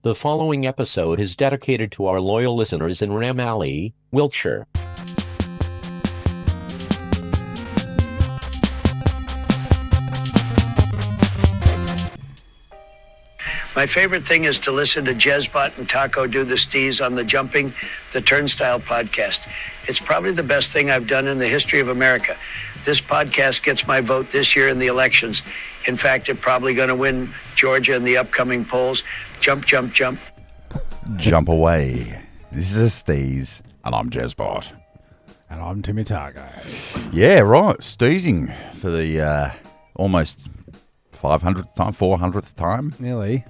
The following episode is dedicated to our loyal listeners in Ramalley, Wiltshire. My favorite thing is to listen to Jezbot and Taco do the Steez on the Jumping the Turnstile podcast. It's probably the best thing I've done in the history of America. This podcast gets my vote this year in the elections. In fact, it's probably going to win Georgia in the upcoming polls. Jump, jump, jump. Jump away. This is a Steez, and I'm Jezbot. And I'm Timmy Taco. Yeah, right. Steezing for the almost 500th time, 400th time. Nearly.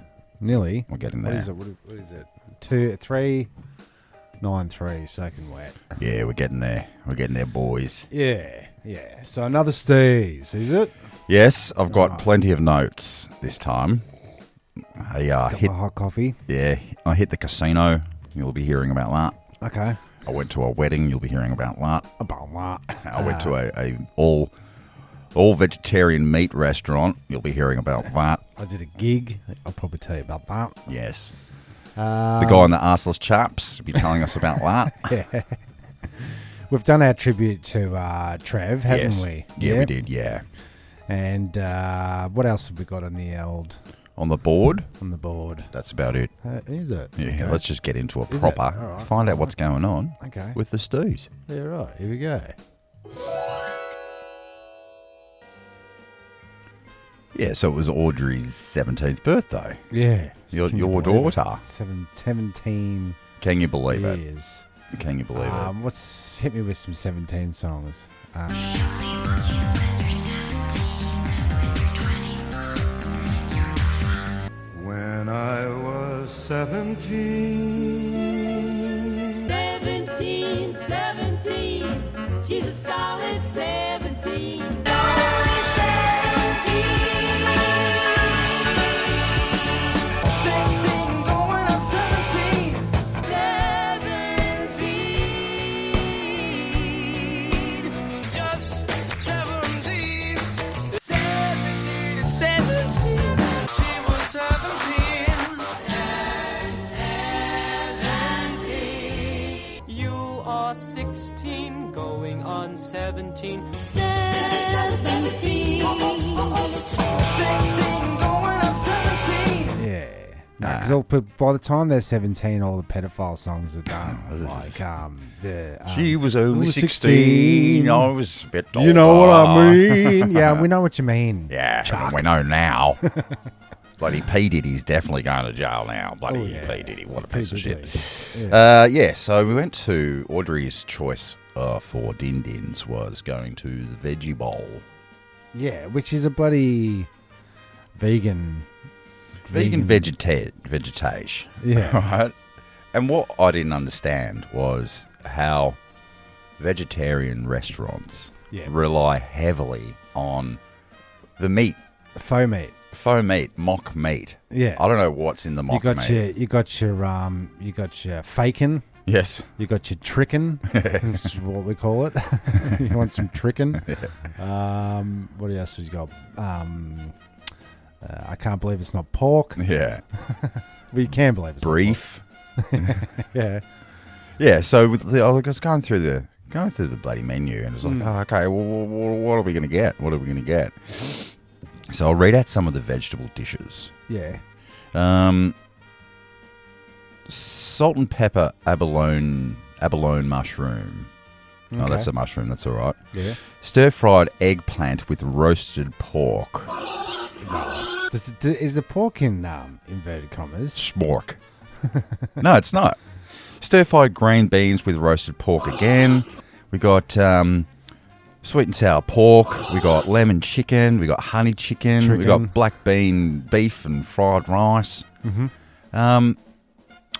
We're getting there. What is it? 2393, soaking wet. Yeah, we're getting there. We're getting there, boys. Yeah. So another Steez, is it? Yes, I've got plenty of notes this time. I hit hot coffee. Yeah, I hit the casino. You'll be hearing about that. Okay. I went to a wedding. You'll be hearing about that. I went to a all vegetarian meat restaurant. You'll be hearing about that. I did a gig. I'll probably tell you about that. Yes. The guy in the arseless chaps will be telling us about that. Yeah. We've done our tribute to Trev, haven't we? Yeah, we did, yeah. And what else have we got on the old... On the board? On the board. That's about it. Is it? Yeah, Okay. Let's just get into it Is proper. it? All right. Find out what's going on with the Stews. Yeah, right. Here we go. Yeah, so it was Audrey's 17th birthday. Yeah. Your daughter. 17 Can you believe it? years. Can you believe it? Hit me with some 17 songs. When I was 17. 17, she's a solid 17. Only 17. 16 going on 17. 17. Just 17. 17. 17. She was 17. Turn 17. You are 16 going on 17. 17. 16 going on 17. Yeah. Because by the time they're 17, all the pedophile songs are done. She was only 16. I was a bit older. You know what I mean? Yeah, we know what you mean. Yeah, Chuck. we know now. Bloody P. Diddy's definitely going to jail now. Bloody Oh, yeah. P. Diddy, what a piece of shit. Yeah. So we went to Audrey's choice for Din Dins was going to the Veggie Bowl. Yeah, which is a bloody vegan vegetation. Yeah. Right? And what I didn't understand was how vegetarian restaurants rely heavily on the meat. faux meat. Faux meat, mock meat. Yeah. I don't know what's in the mock meat. You got your fakin'. Yes. You got your trickin', which is what we call it. You want some trickin'. Yeah. What else have you got? I can't believe it's not pork. Yeah. But you can believe it's Beef. not pork. Yeah. Yeah, so I was going through the bloody menu and it was like, okay, well, what are we going to get? What are we going to get? So I'll read out some of the vegetable dishes. Yeah. Salt and pepper abalone mushroom. Okay. Oh, that's a mushroom. That's all right. Yeah. Stir-fried eggplant with roasted pork. Is the pork in inverted commas? Smork. No, it's not. Stir-fried green beans with roasted pork again. We got sweet and sour pork. We got lemon chicken. We got honey chicken. We got black bean beef and fried rice. Mm-hmm.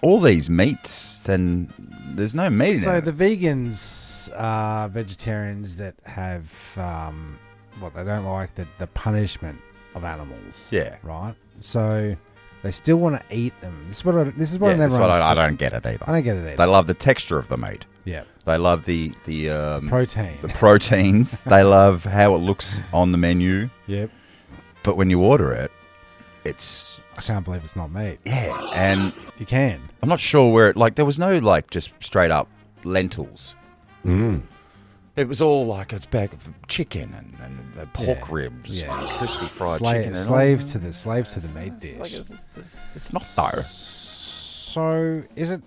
All these meats, then there's no meat in it. So the vegans are vegetarians that have they don't like the punishment of animals. Yeah. Right. So they still want to eat them. This is what I never understood. I don't get it either. I don't get it either. They love the texture of the meat. Yeah. They love the Protein. the proteins. They love how it looks on the menu. Yep. But when you order it, it's I can't believe it's not meat. yeah, and You can. I'm not sure where like there was no like just straight up lentils. It was all like it's bag of chicken and pork ribs, Yeah. and crispy fried chicken. And Slave all. to the meat dish. Like, it's not though. So is it?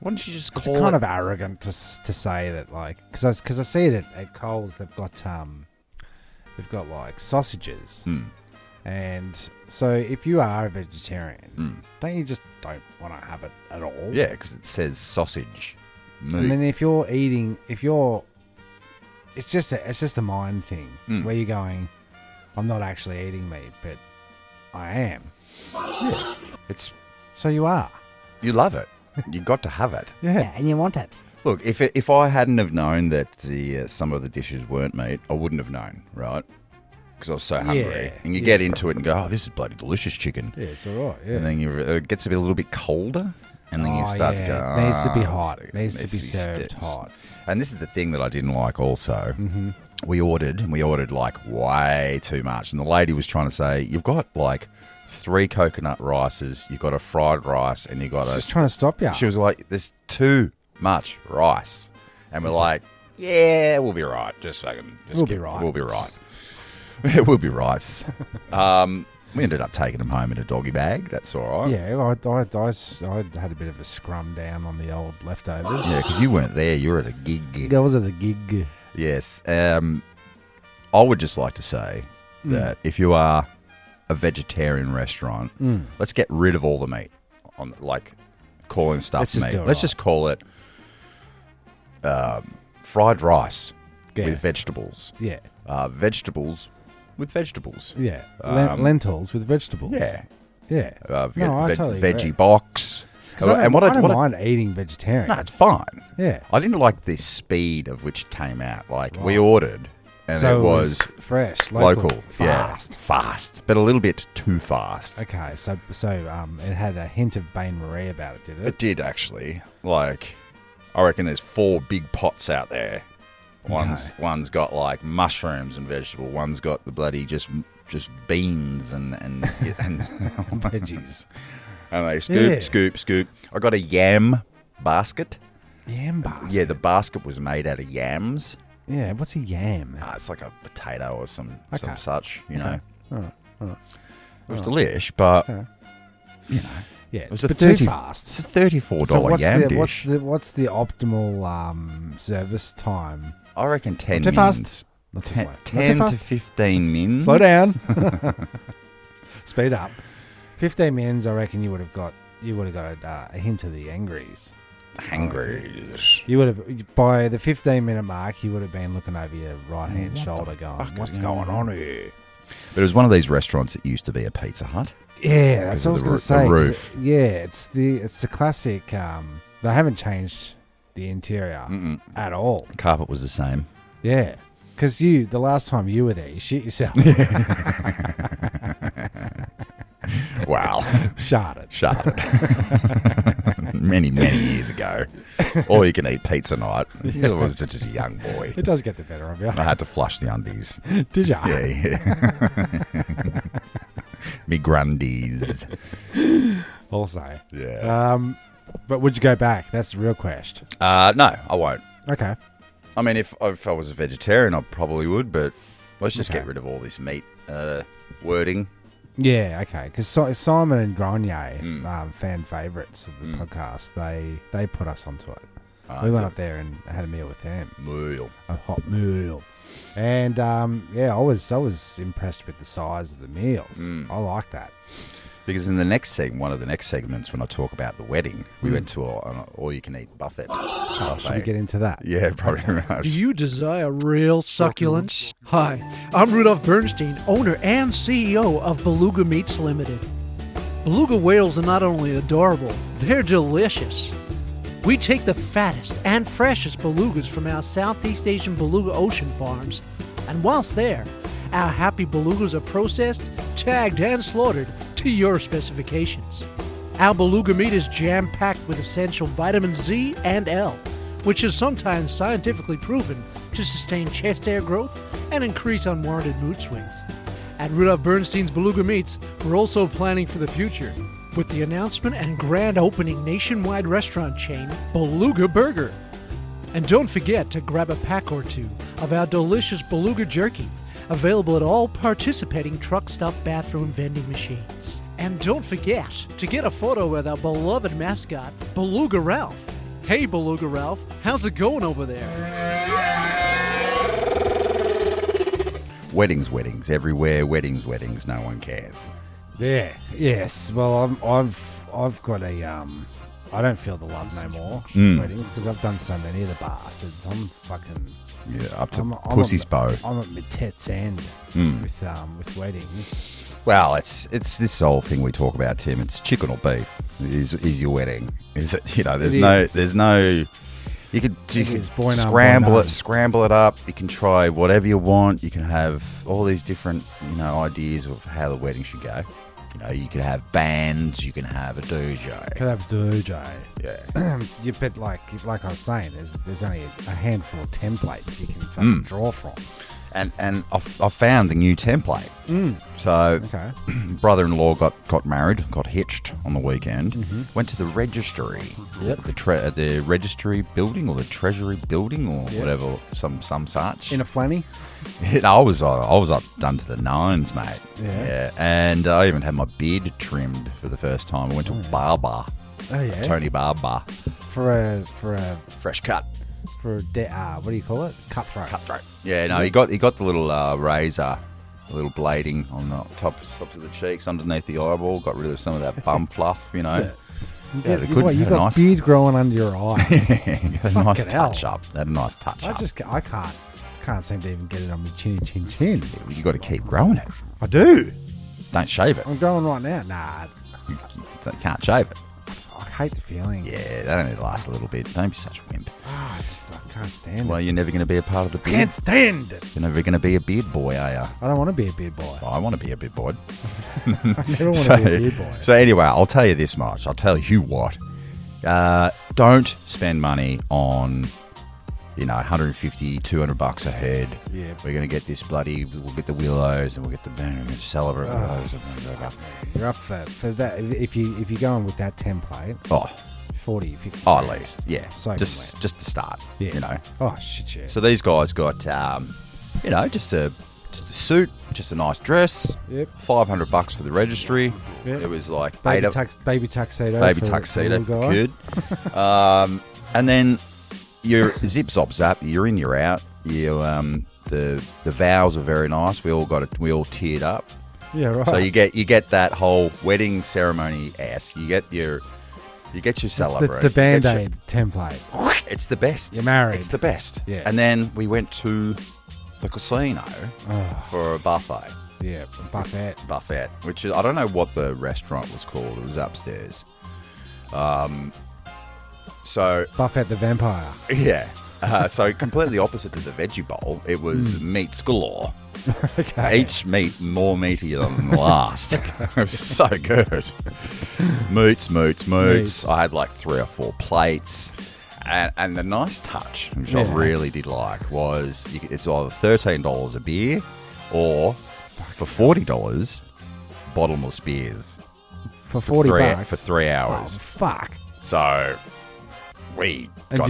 Why don't you just It's call kind it? of arrogant to say that, like, because I see it at Coles. They've got like sausages, and so if you are a vegetarian, don't you just don't want to have it at all? Yeah, because it says sausage. Meat. And then if you're eating, it's just a mind thing where you're going, I'm not actually eating meat, but I am. Yeah, it's So you are. you love it. You got to have it. Yeah. And you want it. Look, if I hadn't have known that some of the dishes weren't meat, I wouldn't have known, right? Because I was so hungry. Yeah, And you yeah. get into it and go, oh, this is bloody delicious chicken. Yeah, it's all right. Yeah. And then it gets a little bit colder. And then you start to go, It needs to be "Ah, hot. it's It needs to be messy served steps." hot. And this is the thing that I didn't like also. Mm-hmm. We ordered like way too much. And the lady was trying to say, you've got like 3 coconut rices, you've got a fried rice, and you've got She's trying to stop you. She was like, there's too much rice. And we're like, yeah, we'll be right. We'll be right. We'll be right. We'll be right. We ended up taking them home in a doggy bag. That's all right. Yeah, I had a bit of a scrum down on the old leftovers. Yeah, because you weren't there. You were at a gig. I was at a gig. Yes. I would just like to say that if you are a vegetarian restaurant, let's get rid of all the meat. On like calling stuff Let's just meat. do it Let's right. just call it fried rice Yeah. with vegetables. Yeah, Vegetables with vegetables. yeah. Lentils with vegetables. Yeah. yeah. No, I totally veggie agree. box. 'Cause I don't mind eating vegetarian. No, it's fine. Yeah. I didn't like the speed of which it came out. Like we Right. ordered, and So it was fresh, local, fast. yeah, fast, but a little bit too fast. Okay, so it had a hint of Bain Marie about it, did It it? did actually. Like, I reckon there's 4 big pots out there. One's got like mushrooms and vegetable. One's got the bloody just beans and Veggies. and they scoop, Yeah. scoop. I got a yam basket. Yam basket. Yeah, the basket was made out of yams. Yeah, what's a yam? It's like a potato or some Okay. such, you know. All right. It was delish, but Yeah, it was a but 30, too fast. It's a $34 So what's yam the, dish. what's the optimal service time? I reckon 10 Too mins. fast. Not too 10, slow. Not too 10 to fast. 15 mins. Slow down. Speed up. 15 mins, I reckon you would have got a hint of the angries. Hangry. You would have, by the 15-minute mark, you would have been looking over your right-hand shoulder going, what's going on here? But it was one of these restaurants that used to be a Pizza Hut. Yeah, that's what I was going to say. The 'cause roof. it's the classic, they haven't changed the interior at all. Carpet was the same. Yeah. Because the last time you were there, you shit yourself. Wow. Sharded. many years ago. Or you can eat pizza night. I was just a young boy. It does get the better of you. I had to flush the undies. Did ya? Yeah. Me grundies. Also. Yeah. But would you go back? That's the real question. No, I won't. Okay. I mean, if I was a vegetarian, I probably would, but let's just Okay. get rid of all this meat wording. Yeah, okay. Because Simon and Grenier, fan favourites of the podcast, they put us onto it. We went up there and had a meal with them. Meal. A hot meal. And, I was impressed with the size of the meals. I like that. Because in one of the next segments, when I talk about the wedding, we went to an all-you-can-eat buffet. Should we get into that? Yeah, probably much. Do you desire real succulence? Hi, I'm Rudolph Bernstein, owner and CEO of Beluga Meats Limited. Beluga whales are not only adorable, they're delicious. We take the fattest and freshest belugas from our Southeast Asian beluga ocean farms, and whilst there, our happy belugas are processed, tagged, and slaughtered to your specifications. Our beluga meat is jam-packed with essential vitamin Z and L, which is sometimes scientifically proven to sustain chest hair growth and increase unwarranted mood swings. At Rudolph Bernstein's Beluga Meats, we're also planning for the future with the announcement and grand opening nationwide restaurant chain, Beluga Burger. And don't forget to grab a pack or two of our delicious Beluga Jerky, available at all participating truck stop bathroom vending machines. And don't forget to get a photo with our beloved mascot, Beluga Ralph. Hey, Beluga Ralph, how's it going over there? Weddings, everywhere. Weddings. No one cares. Yeah. Yes. Well, I've got a I don't feel the love no more weddings because I've done so many of the bastards. I'm fucking Up to pussy's bow. I'm at my tits end with weddings. Well, it's this whole thing we talk about, Tim. It's chicken or beef. Is your wedding? Is it? There's no. You could scramble it up. You can try whatever you want. You can have all these different ideas of how the wedding should go. You could have bands. You can have a DJ. Could have DJ. Yeah. You bet like I was saying, there's only a handful of templates you can fucking draw from. And I found the new template. So, brother-in-law got married, got hitched on the weekend. Went to the registry, the registry building or the treasury building or whatever, some such. In a flanny. I was up done to the nines, mate. Yeah. And I even had my beard trimmed for the first time. I went to a barber. Oh yeah. Tony Barber. For a Fresh cut. For what do you call it? Cutthroat. Yeah, no, he got the little razor, the little blading on the tops of the cheeks, underneath the eyeball. Got rid of some of that bum fluff, You got beard growing under your eyes. Got a nice touch up. Had a nice touch up. I can't seem to even get it on my chin. You got to keep growing it. I do. Don't shave it. I'm growing right now. Nah. You can't shave it. I hate the feeling. Yeah, that only lasts a little bit. Don't be such a wimp. I can't stand it. Well, you're never going to be a part of the beard. Can't stand it. You're never going to be a beard boy, are you? I don't want to be a beard boy. I want to be a beard boy. I never want to be a beard boy. So anyway, I'll tell you this much. I'll tell you what. Don't spend money on, $150, $200 a head. Yeah. We're going to get this we'll get the willows and we'll get the celebrate. You're up for that. If you're going with that template. Oh. 40, 50. Oh, at least. Yeah. So just to start. Yeah. Oh, shit, yeah. So these guys got, just a suit, just a nice dress. Yep. $500 for the registry. Yep. It was like baby tuxedo. Baby tuxedo for the kid. And then your zip zop zap. You're in, you're out. You the vows are very nice. We all teared up. Yeah, right. So you get that whole wedding ceremony ass. You get your celebrate. It's the Band-Aid template. It's the best. You're married. It's the best. Yeah. And then we went to the casino for a buffet. Yeah, Buffet, which is, I don't know what the restaurant was called. It was upstairs. So Buffet the Vampire. Yeah. So completely opposite to the veggie bowl. It was meats galore. Okay. Each meat more meatier than the last. It was so good. Moots. I had like 3 or 4 plates. And the nice touch, which I really did like, was it's either $13 a beer or for $40, bottomless beers. For $40 for 3 hours. Oh, fuck. So did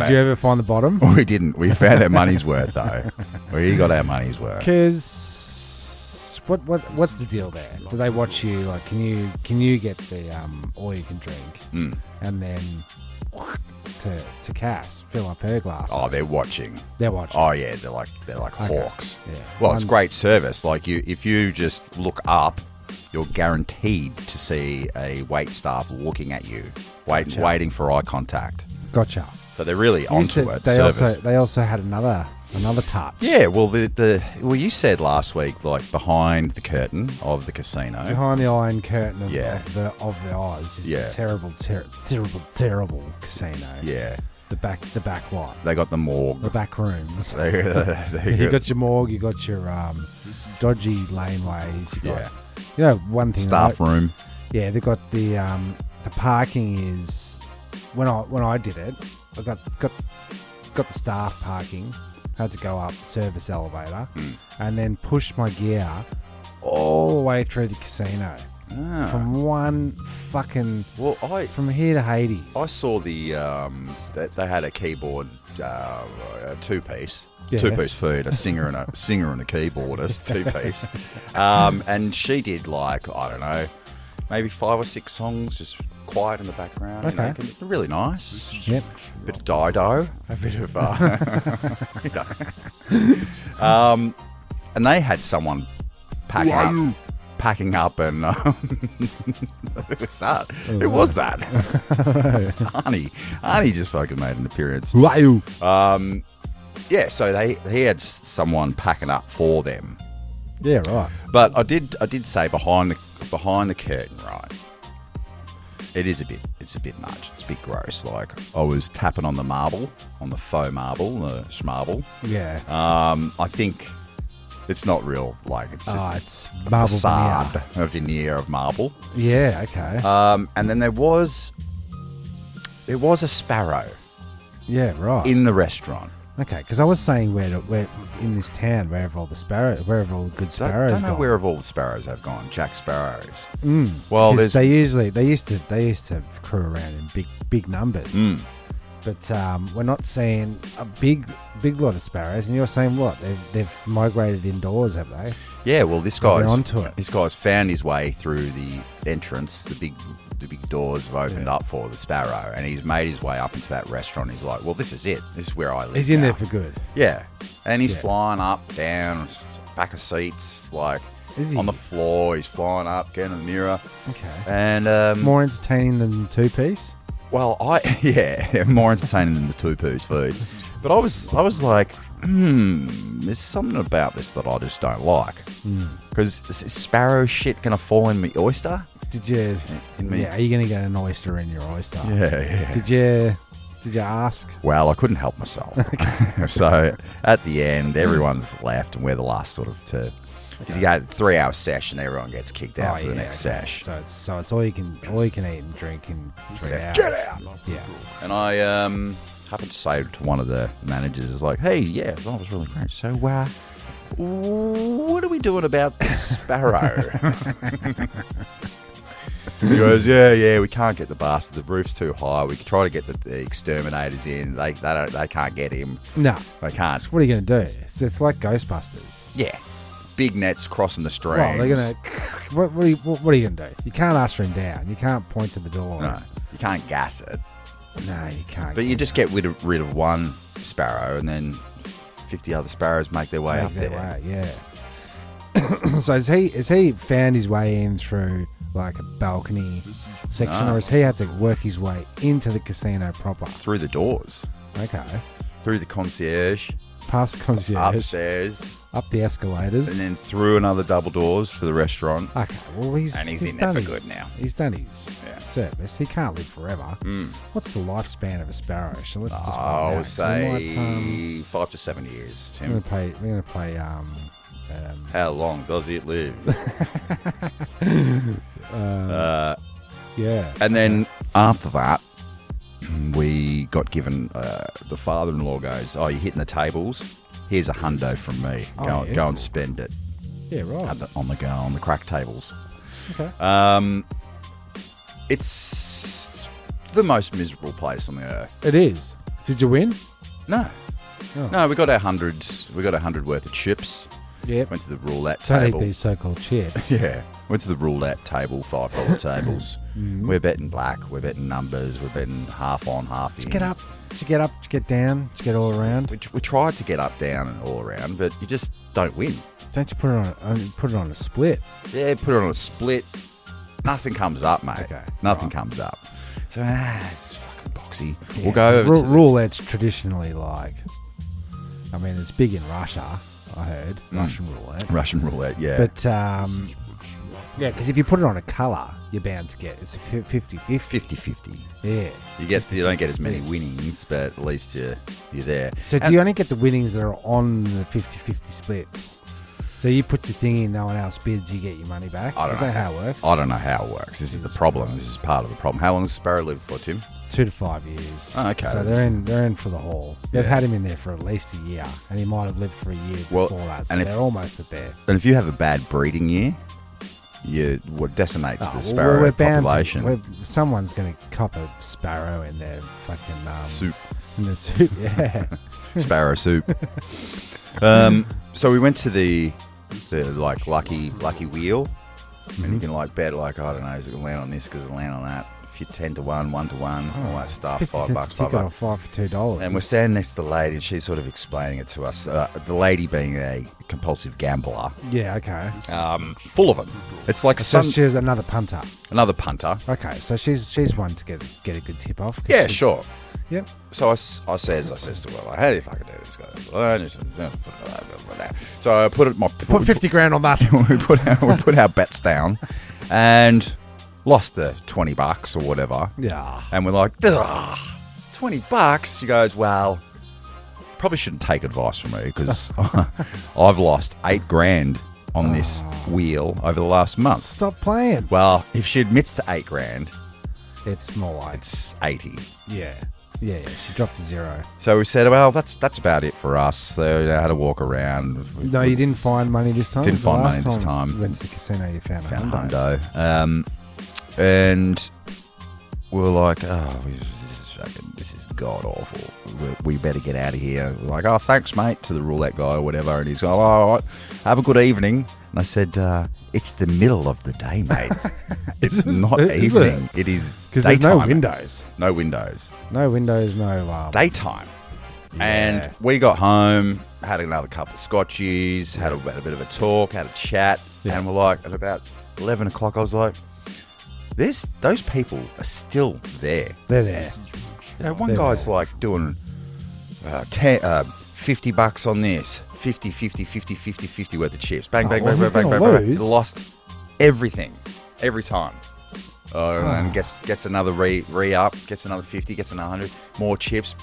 you ever find the bottom? We didn't. We found our money's worth though. We got our money's worth. Because what's the deal there? Do they watch you? Like, can you get the all you can drink, and then to Cass fill up her glass? Oh, they're watching. Oh yeah, they're like hawks. Yeah. Well, it's great service. Like if you just look up, you're guaranteed to see a wait staff looking at you, waiting for eye contact. Gotcha. So they're really onto it. They also had another touch. Yeah, well, you said last week, like behind the curtain of the casino, behind the iron curtain of the Oz is a terrible casino. Yeah, the back lot. They got the morgue, the back rooms. You got your morgue. You got your dodgy laneways. You got, one thing. Staff room. Yeah, they got the parking is. When I did it, I got the staff parking. Had to go up the service elevator and then push my gear all the way through the casino. Ah. From one fucking... Well, From here to Hades. I saw the they had a keyboard, a two-piece. Yeah. Two-piece feed, a singer and a keyboardist, two-piece. And she did like, I don't know, maybe 5 or 6 songs, just quiet in the background. Okay. You know, really nice. Yep. A bit of Dido, a bit of, you know. And they had someone packing up and who was that? Who was that? Arnie just fucking made an appearance. Yeah, so he had someone packing up for them. Yeah, right. But I did say behind the curtain, right? It's a bit much. It's a bit gross. Like I was tapping on the marble, on the faux marble, the schmarble. Yeah. I think it's not real. Like it's just it's a marble facade, a veneer of marble. Yeah, okay. And then there was a sparrow Yeah, right. in the restaurant. Okay, because I was saying where in this town, wherever all the good sparrows Don't know gone. where of all the sparrows have gone. Jack Sparrows. Mm. Well, 'Cause there's they used to crew around in big numbers. Mm. But we're not seeing a big lot of sparrows. And you're saying what? They've migrated indoors, have they? Yeah, well, this They're guy's onto it. This guy's found his way through the entrance. The big doors have opened up for the sparrow, and he's made his way up into that restaurant. He's like, "Well, this is it. This is where I live." He's in now." there for good. Yeah, and he's Yeah. flying up, down, back of seats, like Is he? on the floor. He's flying up, getting in the mirror, Okay. and More entertaining than two piece. well, more entertaining than the two-piece food. But I was like, there's something about this that I just don't like. Because is sparrow shit gonna fall in my oyster? Did you? In me? Yeah. Are you going to get an oyster in your oyster? Yeah. Did you ask? Well, I couldn't help myself. So at the end, everyone's left, and we're the last sort of to. Because you got a 3-hour session, everyone gets kicked out for the next sesh. So it's all you can eat and drink in 3 hours. Get out! Yeah. And I happened to say to one of the managers, "Is like, hey, yeah, that was really great. So, what are we doing about this sparrow?" He goes, yeah, we can't get the bastard. The roof's too high. We could try to get the exterminators in. They can't get him. No. They can't. What are you going to do? It's like Ghostbusters. Yeah, big nets crossing the streams. Well, they're going to. What are you going to do? You can't usher him down. You can't point to the door. No, you can't gas it. No, you can't. But you just get rid of one sparrow, and then 50 other sparrows make their way up there. Yeah. So has he found his way in through like a balcony section, or has he had to work his way into the casino proper? Through the doors, Okay. through the concierge, Past the concierge, upstairs, up the escalators. and then through another double doors for the restaurant. Okay, well he's in there done for his, good now. He's done his Yeah. service. He can't live forever. What's the lifespan of a sparrow? So let's just find I out. would So we say might, 5 to 7 years, we're Tim. gonna play How long does it live? yeah. And then after that, we got given, the father-in-law goes, "Oh, you're hitting the tables? Here's a hundo from me. Go and spend it Yeah, right. on the crack tables." Okay. It's the most miserable place on the earth. It is. Did you win? No. Oh. No, we got our hundreds. We got 100 worth of chips. Yep. Went to the roulette Don't table. eat these so-called chips. Yeah. Went to the roulette table, $5 tables. We're betting black. We're betting numbers. We're betting half on, half in. Did you get up? Did you get up? Did you get down? Did you get all around? We tried to get up, down, and all around, but you just don't win. Don't you put it on a split? Yeah, put it on a split. Nothing comes up, mate. Okay, Nothing right. comes up. So, it's fucking boxy. Yeah, We'll go over to roulette's traditionally like. I mean, it's big in Russia. I heard Russian roulette. Russian roulette, yeah. But yeah, because if you put it on a colour, you're bound to get it's a 50-50. 50-50. Yeah. You don't get as many splits. winnings, but at least you're there. So do you only get the winnings that are on the 50-50 splits? So you put your thing in, no one else bids, you get your money back. Is that how it works? I don't know how it works. This is the problem. This is part of the problem. How long does Sparrow live for, Tim? 2 to 5 years. Oh, okay. So they're in for the haul. They've had him in there for at least a year, and he might have lived for a year before that. So they're almost at there. And if you have a bad breeding year, what decimates the sparrow population. Someone's going to cop a sparrow in their fucking soup. In the soup, yeah. Sparrow soup. So we went to the like lucky wheel, and you can like bet like, I don't know, is it gonna land on this because it'll land on that. If you're 10 to 1, 1 to 1, all that stuff, $5, $5 $5 for $2. And we're standing next to the lady, and she's sort of explaining it to us. The lady being a compulsive gambler. Yeah, okay. Full of them. It's like so she's another punter. Another punter. Okay, so she's one to get a good tip off. Yeah, sure. Yep. So I says to her, like, how do you fucking do this, guys? So I put $50,000 on that. we put our bets down, and lost the $20 or whatever. Yeah. And we're like, $20? She goes, well, probably shouldn't take advice from me because I've lost $8,000 on this wheel over the last month. Stop playing. Well, if she admits to $8,000, it's more like it's 80. Yeah. Yeah, she dropped to 0. So we said, well, that's about it for us. So you had to walk around. No, you didn't find money this time? Didn't find money this time. You went to the casino, you found a hundo. And we were like, this is god awful. We better get out of here. We're like, oh, thanks, mate, to the roulette guy or whatever. And he's going, all right, have a good evening. And I said, it's the middle of the day, mate. It's not evening. It is because there's no windows. No windows. No windows, no... daytime. Yeah. And we got home, had another couple of scotchies, had a bit of a talk, had a chat. Yeah. And we're like, at about 11 o'clock, I was like, those people are still there. They're there. You know, one guy's like doing $50 on this, 50 worth of chips. Bang, bang, bang, bang, bang, bang, bang. He lost everything, every time. And gets another re-up, gets another 50, gets another 100, more chips.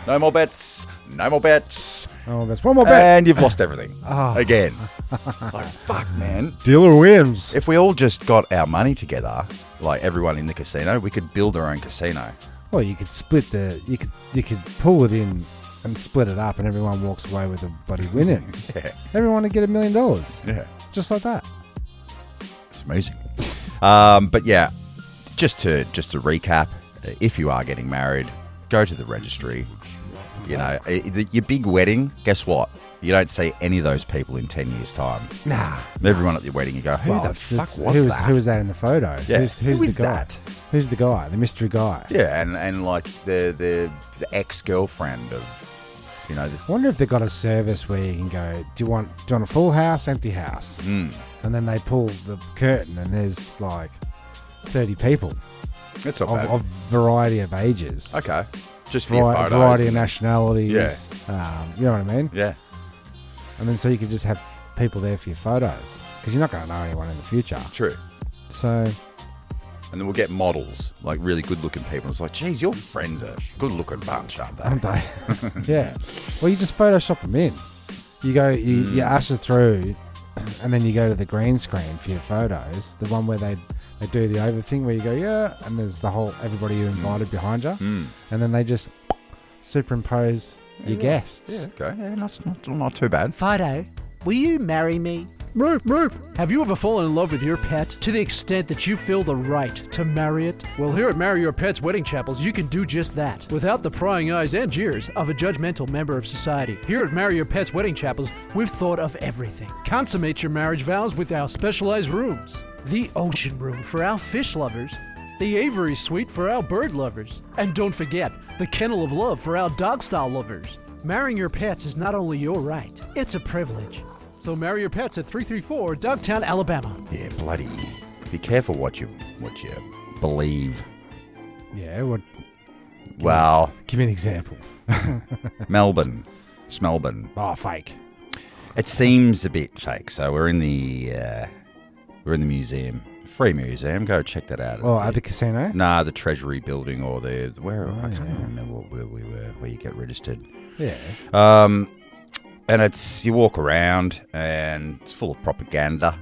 No more bets. One more bet. And you've lost everything. Again. Like, fuck, man. Dealer wins. If we all just got our money together, like everyone in the casino, we could build our own casino. Well, you could split you could pull it in and split it up, and everyone walks away with the bloody winnings. Yeah. Everyone would get $1 million. Yeah. Just like that. It's amazing. But yeah, just to recap, if you are getting married, go to the registry. You know, your big wedding, guess what? You don't see any of those people in 10 years' time. Nah. Everyone at your wedding, you go, who the fuck was that? Who was that in the photo? Yeah. Who's the guy? That? Who's the guy? The mystery guy? Yeah, and like the ex-girlfriend of, you know. I wonder if they've got a service where you can go, do you want a full house, empty house? Mm. And then they pull the curtain and there's like 30 people. That's not bad. Of variety of ages. Okay. Just for your photos. Variety of nationalities. Yeah. You know what I mean? Yeah. And then so you could just have people there for your photos. Because you're not going to know anyone in the future. True. So... And then we'll get models, like really good-looking people. It's like, geez, your friends are good-looking bunch, aren't they? Aren't they? Yeah. Well, you just Photoshop them in. You go, you usher through, and then you go to the green screen for your photos. The one where they do the over thing, where you go, yeah, and there's the whole everybody you invited behind you, and then they just superimpose your guests. Yeah, okay, yeah, not too bad. Fido, will you marry me? Have you ever fallen in love with your pet to the extent that you feel the right to marry it? Well, here at Marry Your Pet's Wedding Chapels, you can do just that without the prying eyes and jeers of a judgmental member of society. Here at Marry Your Pet's Wedding Chapels, we've thought of everything. Consummate your marriage vows with our specialized rooms. The Ocean Room for our fish lovers. The Avery Suite for our bird lovers. And don't forget, the Kennel of Love for our dog-style lovers. Marrying your pets is not only your right, it's a privilege. So marry your pets at 334 Dogtown, Alabama. Yeah, bloody. Be careful what you believe. Yeah, what? Well, give me an example. Melbourne. Oh, fake. It seems a bit fake. So we're in the museum, free museum. Go check that out. Oh, at the casino? Nah, the Treasury building or I can't remember where we were, where you get registered. Yeah. And you walk around and it's full of propaganda.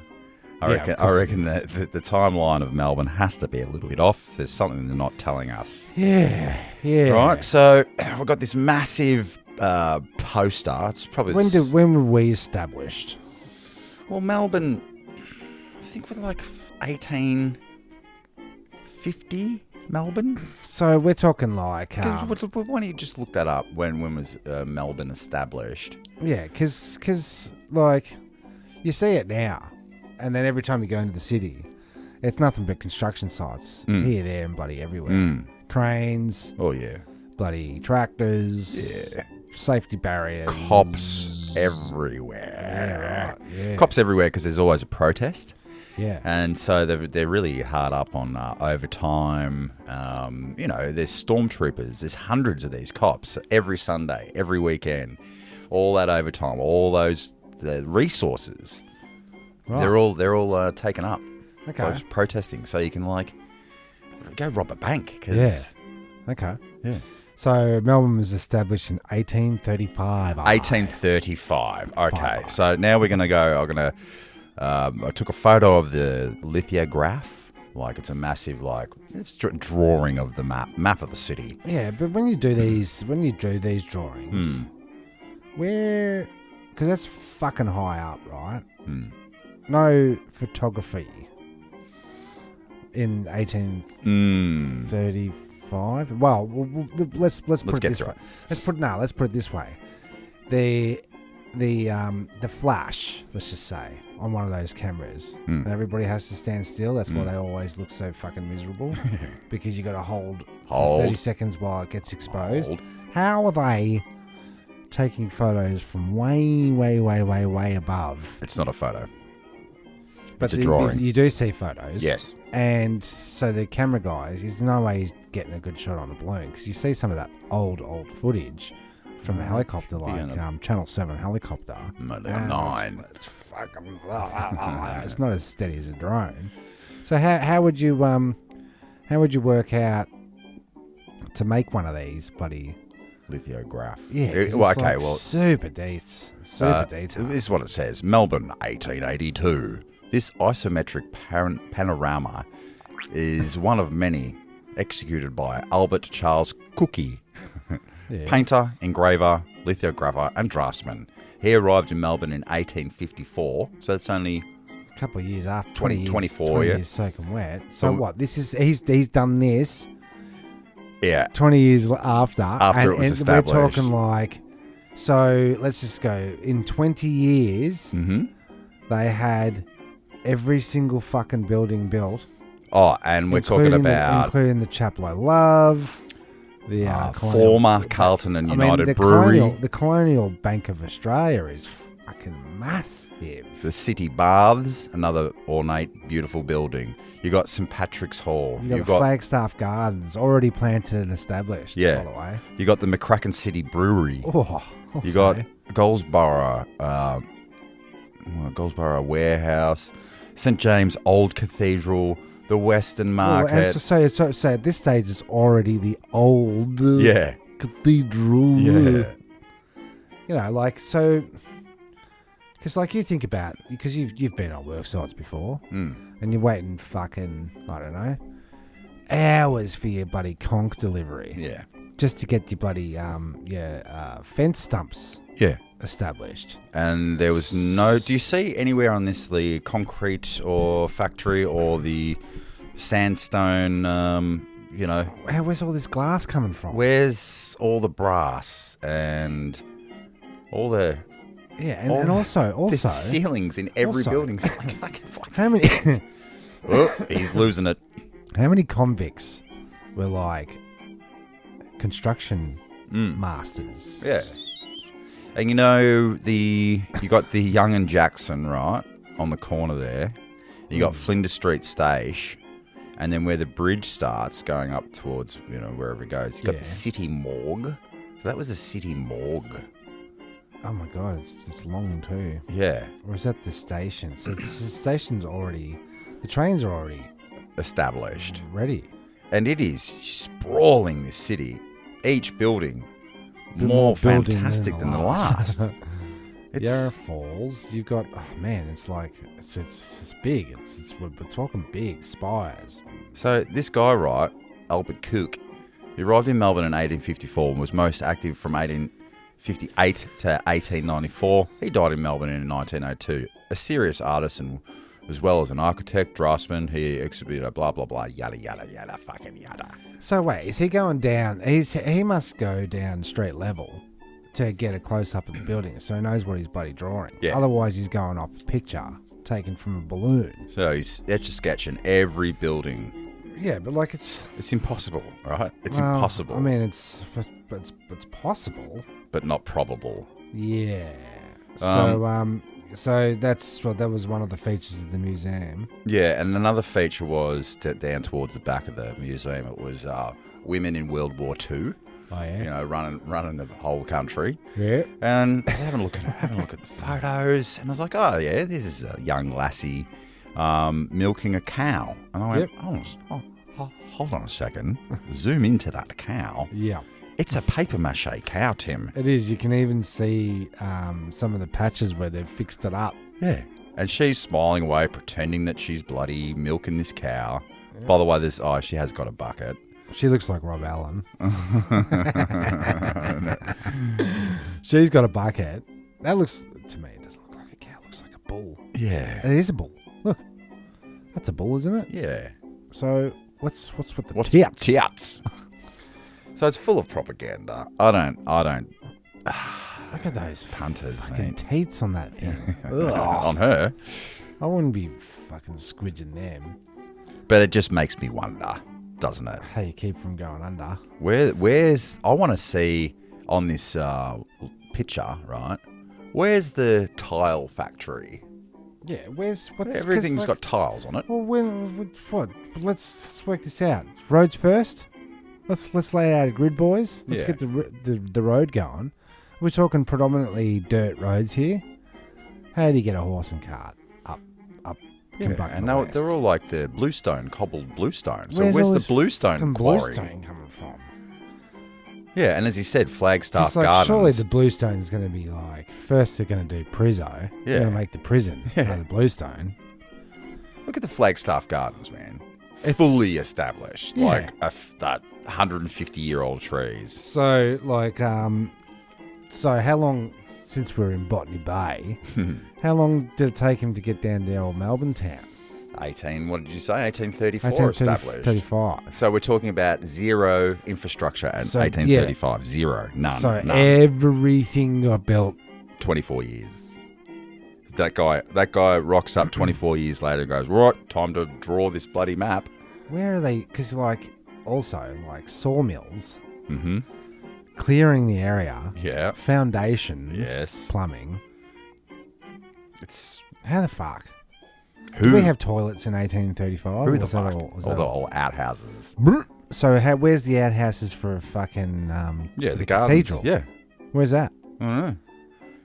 I reckon the timeline of Melbourne has to be a little bit off. There's something they're not telling us. Yeah. Right, so we've got this massive poster. It's probably When were we established? Well, Melbourne, I think we're like 1850. Melbourne. So we're talking like. Why don't you just look that up? When was Melbourne established? Yeah, because like you see it now, and then every time you go into the city, it's nothing but construction sites here, there, and bloody everywhere. Cranes. Oh yeah. Bloody tractors. Yeah. Safety barriers. Cops everywhere. Yeah, right. Yeah. Cops everywhere because there's always a protest. Yeah. And so they're really hard up on overtime. There's stormtroopers. There's hundreds of these cops every Sunday, every weekend. All that overtime, all the resources. Right. They're all taken up. Okay. By protesting, so you can go rob a bank. Yeah. Okay. Yeah. So Melbourne was established in 1835. 1835. Okay. So now we're going to go. I took a photo of the lithograph. It's a massive, it's drawing of the map of the city. Yeah, but when you do these drawings, because that's fucking high up, right? No photography in 1835. Well, let's put it this way. Let's put it this way. The flash, let's just say, on one of those cameras, and everybody has to stand still. That's why they always look so fucking miserable, because you got to hold for 30 seconds while it gets exposed. How are they taking photos from way, way, way, way, way above? It's not a photo. But it's a drawing. You do see photos. Yes. And so the camera guys, there's no way he's getting a good shot on a balloon, because you see some of that old footage from a helicopter, Channel 7 helicopter. Model 9. It's fucking... it's not as steady as a drone. So how would you work out to make one of these bloody... lithograph? Yeah. Super detailed. This is what it says. Melbourne, 1882. This isometric panorama is one of many executed by Albert Charles Cookie. Yeah. Painter, engraver, lithographer, and draftsman. He arrived in Melbourne in 1854, so it's only a couple of years after 20 years soaking wet. So what? This is he's done this. Yeah, 20 years after it was established. We're talking so let's just go in 20 years. They had every single fucking building built. Oh, and we're talking about including the Chapel of Love. The former Carlton and United Brewery. The Colonial Bank of Australia is fucking massive. The City Baths, another ornate, beautiful building. You got St Patrick's Hall. You got Flagstaff Gardens, already planted and established. Yeah. By the way, you got the McCracken City Brewery. You got Goldsborough Warehouse, St James Old Cathedral. The Western Market. And so at this stage, it's already the old cathedral. Yeah. Because you think about, because you've been on work sites before, and you're waiting fucking, I don't know, hours for your bloody conch delivery. Yeah. Just to get your bloody fence stumps. Yeah. Established. And there was no... Do you see anywhere on this the concrete or factory or the sandstone, Where's all this glass coming from? Where's all the brass and all the... Yeah, and also... The ceilings in every building. How many... He's losing it. How many convicts were construction masters? Yeah. And you got the Young and Jackson, right, on the corner there. You got Flinders Street Station, and then where the bridge starts going up towards, wherever it goes. You got the City Morgue. So that was the City Morgue. Oh my God, it's long too. Yeah. Or is that the station? So the station's already, the trains are already established, ready, and it is sprawling this city. Each building. More fantastic than the last. Yarra Falls. You've got, oh man, it's like it's big. We're talking big spires. So this guy, right, Albert Cook, he arrived in Melbourne in 1854 and was most active from 1858 to 1894. He died in Melbourne in 1902. A serious artist and as well as an architect, draftsman, he exhibited blah blah blah, yada yada yada, fucking yada. So wait, is he going down? He must go down street level to get a close up of the building, so he knows what he's bloody drawing. Yeah. Otherwise, he's going off a picture taken from a balloon. So he's etch a sketching every building. Yeah, but like it's impossible, right? It's well, impossible. I mean, it's possible. But not probable. Yeah. So that was one of the features of the museum. Yeah, and another feature was down towards the back of the museum. It was women in World War II. Oh yeah. You know, running the whole country. Yeah. And I was having a look at the photos, and I was like, oh yeah, this is a young lassie milking a cow. And I went, hold on a second. Zoom into that cow. Yeah. It's a paper mache cow, Tim. It is. You can even see some of the patches where they've fixed it up. Yeah. And she's smiling away, pretending that she's bloody milking this cow. Yeah. By the way, she has got a bucket. She looks like Rob Allen. She's got a bucket. That looks, to me, it doesn't look like a cow. It looks like a bull. Yeah. And it is a bull. Look. That's a bull, isn't it? Yeah. So, what's with the tits? Tits. So it's full of propaganda. I don't. Look at those punters, fucking mate. teats on that thing. On her. I wouldn't be fucking squidging them. But it just makes me wonder, doesn't it? How you keep from going under. Where's I want to see on this picture, right? Where's the tile factory? Yeah, what's everything's got tiles on it. Well, what? Let's work this out. Roads first. Let's lay out a grid, boys. Let's get the road going. We're talking predominantly dirt roads here. How do you get a horse and cart up? Yeah, and they're all like the bluestone, cobbled bluestone. So where's the bluestone quarry? Bluestone coming from? Yeah, and as he said, Flagstaff like, Gardens. Surely the bluestone is going to be like, first they're going to do Prizzo. They're going to make the prison out of bluestone. Look at the Flagstaff Gardens, man. It's fully established. Yeah. Like that 150-year-old trees. So, like, so how long, since we were in Botany Bay, how long did it take him to get down to old Melbourne town? What did you say? 1834 established. 1835. So we're talking about zero infrastructure in 1835. Yeah. Zero. None. Everything got built. 24 years. That guy rocks up 24 years later and goes, right, time to draw this bloody map. Where are they? Because, like, also, like, sawmills. Mm-hmm. Clearing the area. Yeah. Foundations. Yes. Plumbing. It's... How the fuck? Did we have toilets in 1835? Who the fuck? All the old outhouses. So where's the outhouses for a fucking... the cathedral? Yeah. Where's that? I don't know.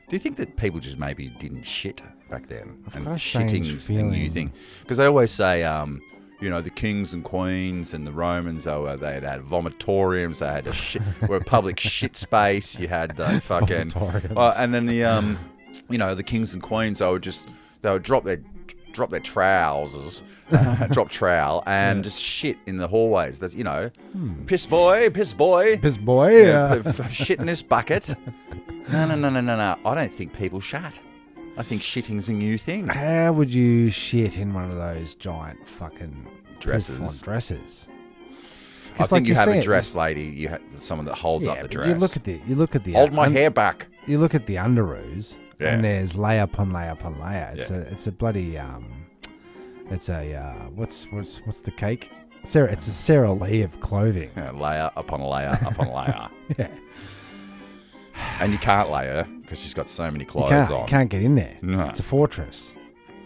Do you think that people just maybe didn't shit back then? I've and got a strange shitting's a new thing? Because they always say, the kings and queens and the Romans, they had vomitoriums. They had were a public shit space. You had the fucking... and then the kings and queens, they would drop their trousers, drop trowel, and just shit in the hallways. That's piss boy, shit in this bucket. No. I don't think people shat. I think shitting's a new thing. How would you shit in one of those giant fucking dresses? I think you have a dress lady. You have someone that holds up the dress. You look at the. Hold my hair back. You look at the underoos, and there's layer upon layer upon layer. It's a bloody It's a what's the cake? It's a Sarah Lee of clothing. Yeah, layer upon layer upon layer. Yeah. And you can't layer because she's got so many clothes on. You can't get in there. No. It's a fortress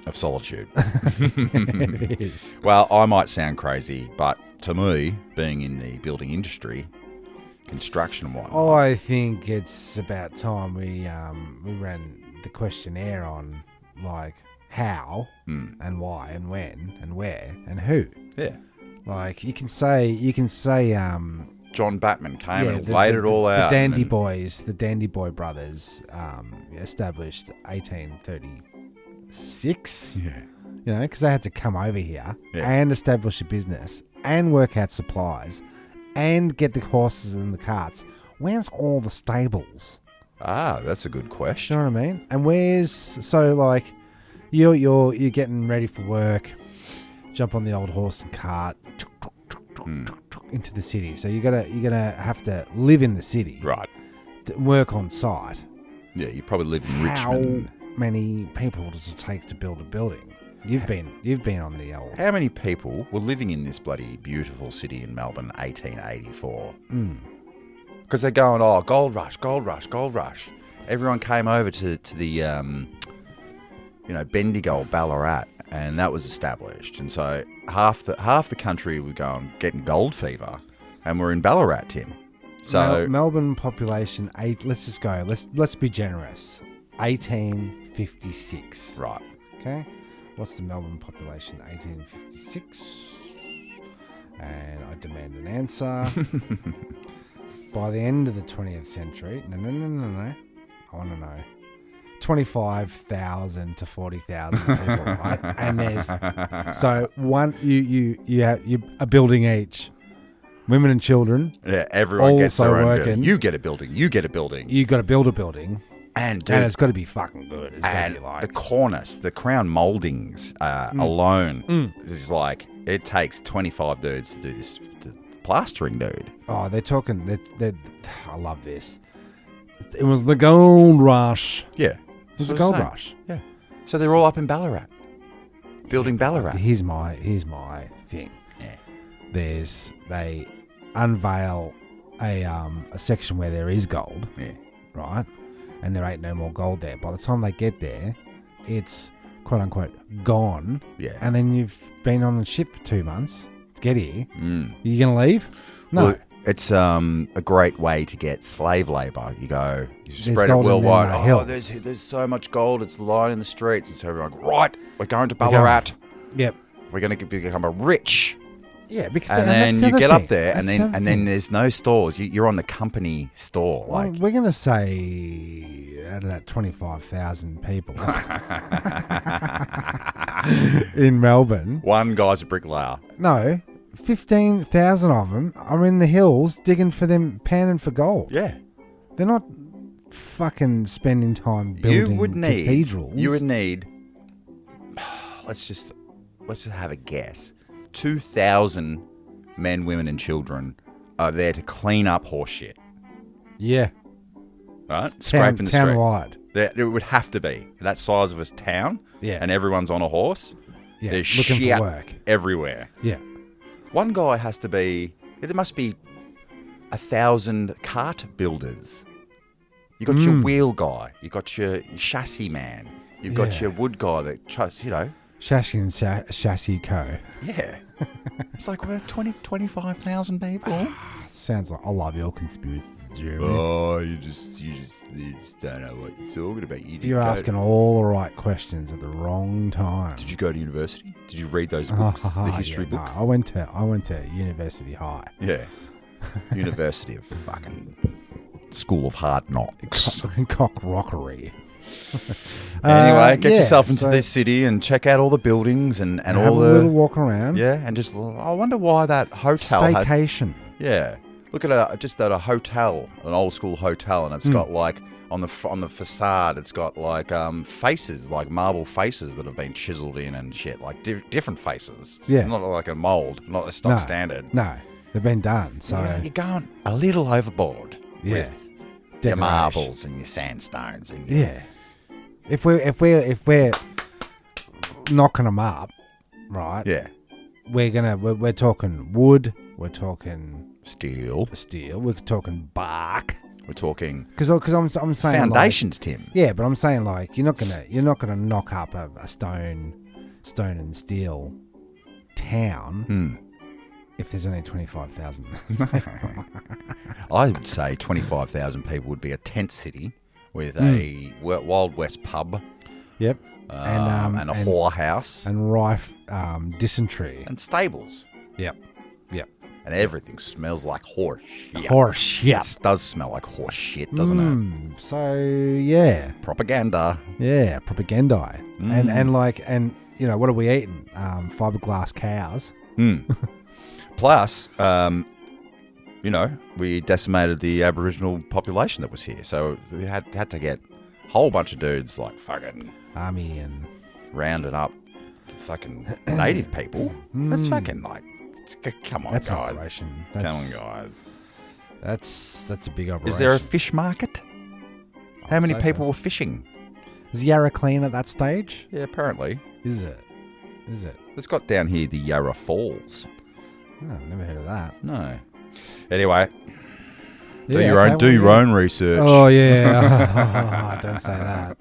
of solitude. It is. Well, I might sound crazy, but to me, being in the building industry, construction and whatnot, I think it's about time we ran the questionnaire on like how and why and when and where and who. Yeah. Like you can say John Batman came and the- laid the- it all the out. Dandy and- Boys, the Dandy Boy brothers, established 1836. Yeah. You know, because they had to come over here Yeah. and establish a business and work out supplies and get the horses and the carts. Where's all the stables? Ah, that's a good Do you question. know what I mean? And where's so like you're getting ready for work, jump on the old horse and cart into the city. So you're gonna have to live in the city, Right. to work on site. Yeah, you probably live in How Richmond. many people does it take to build a building? You've been on the old. How many people were living in this bloody beautiful city in Melbourne, 1884? Because they're going, oh, gold rush, gold rush, gold rush. Everyone came over to the, Bendigo or Ballarat, and that was established. And so half the country were getting gold fever, and we're in Ballarat, Tim. So Melbourne population Let's just go. Let's be generous. 1856. right, Okay. What's the Melbourne population? 1856. And I demand an answer. By the end of the 20th century, no. I want to know. 25,000 to 40,000 people, right? And there's so one you have a building each. Women and children. yeah, everyone gets Also their own working. building. You get a building. You get a building. You got to build a building, And dude, and it's got to be fucking good. It's got to and be like the cornice, the crown mouldings alone is like, it takes 25 dudes to do this the plastering, dude. oh, they're talking. I love this. It was the gold rush. Yeah. It was the That's gold what I'm rush. saying. Yeah. So they're all up in Ballarat, building Ballarat. Here's my thing. Yeah. They unveil a section where there is gold, Yeah. right? And there ain't no more gold there. By the time they get there, it's quote unquote gone. Yeah. And then you've been on the ship for 2 months to get here. You gonna leave? No. Well, it's a great way to get slave labour. You go, you There's spread it gold in worldwide. the Oh, hills. there's so much gold. It's lying in the streets. And so everyone, right, we're going to Ballarat. Yep. We're going to become a rich. Yeah, because And that's then the you other get thing. up there, That's and the other then thing. there's no stores. You're on the company store. Well, Like, we're gonna say out of that 25,000 people in Melbourne, one guy's a bricklayer. no, 15,000 of them are in the hills digging for them, panning for gold. Yeah. They're not fucking spending time building cathedrals. You would need. Let's just have a guess. 2,000 men, women, and children are there to clean up horse shit. Yeah, Right? Scraping the street. town-wide. It would have to be that size of a town. Yeah. And everyone's on a horse. Yeah, There's looking shit for work. everywhere. Yeah, One guy has to be. There must be 1,000 cart builders. You got your wheel guy. You got your chassis man. You've got Yeah. your wood guy that tries, Chassis and Chassis Co. Yeah. It's like we're 25,000 people. Sounds like I love your conspiracy theory. Oh, you just don't know what you're talking about. You didn't You're go asking all the right questions at the wrong time. Did you go to university? Did you read those books, the history Yeah, books? No, I went to University High. Yeah. University of fucking School of Hard Knocks. Cock rockery. Anyway, get yourself into so this city and check out all the buildings and have all a the little walk around. yeah, and just I wonder why that hotel had Staycation. yeah. Look at a hotel, an old school hotel, and it's got like on the facade, it's got like faces, like marble faces that have been chiseled in and shit, like different faces. Yeah. Not like a mold, not a stock No. standard. No, they've been done. So You're going a little overboard Yeah. with your Decoration. marbles and your sandstones and your, yeah, if we're knocking them up, right? yeah, we're talking wood. We're talking steel. steel. We're talking bark. We're talking Because I'm saying foundations, Tim. Yeah, but I'm saying like you're not gonna knock up a stone and steel town if there's only 25,000. I would say 25,000 people would be a tent city with a Wild West pub Yep. and a whorehouse and rife dysentery. and stables. Yep. Yep. and everything smells like horse shit. Horse shit. It does smell like horse shit, doesn't it? So yeah, Propaganda. yeah, propaganda, and you know what are we eating? Fiberglass cows. Plus, you know, we decimated the Aboriginal population that was here, so we had to get a whole bunch of dudes like fucking Army and rounding up the fucking native people. That's fucking like, come on, that's an guys. operation. Come on, guys. That's a big operation. Is there a fish market? How many say so. people were fishing? Is Yarra clean at that stage? Yeah, apparently. Is it? Is it? It's got down here the Yarra Falls. Oh, I've never heard of that. No. Anyway, do Yeah, your okay, own do well, your yeah. own research. Oh yeah. Don't say that.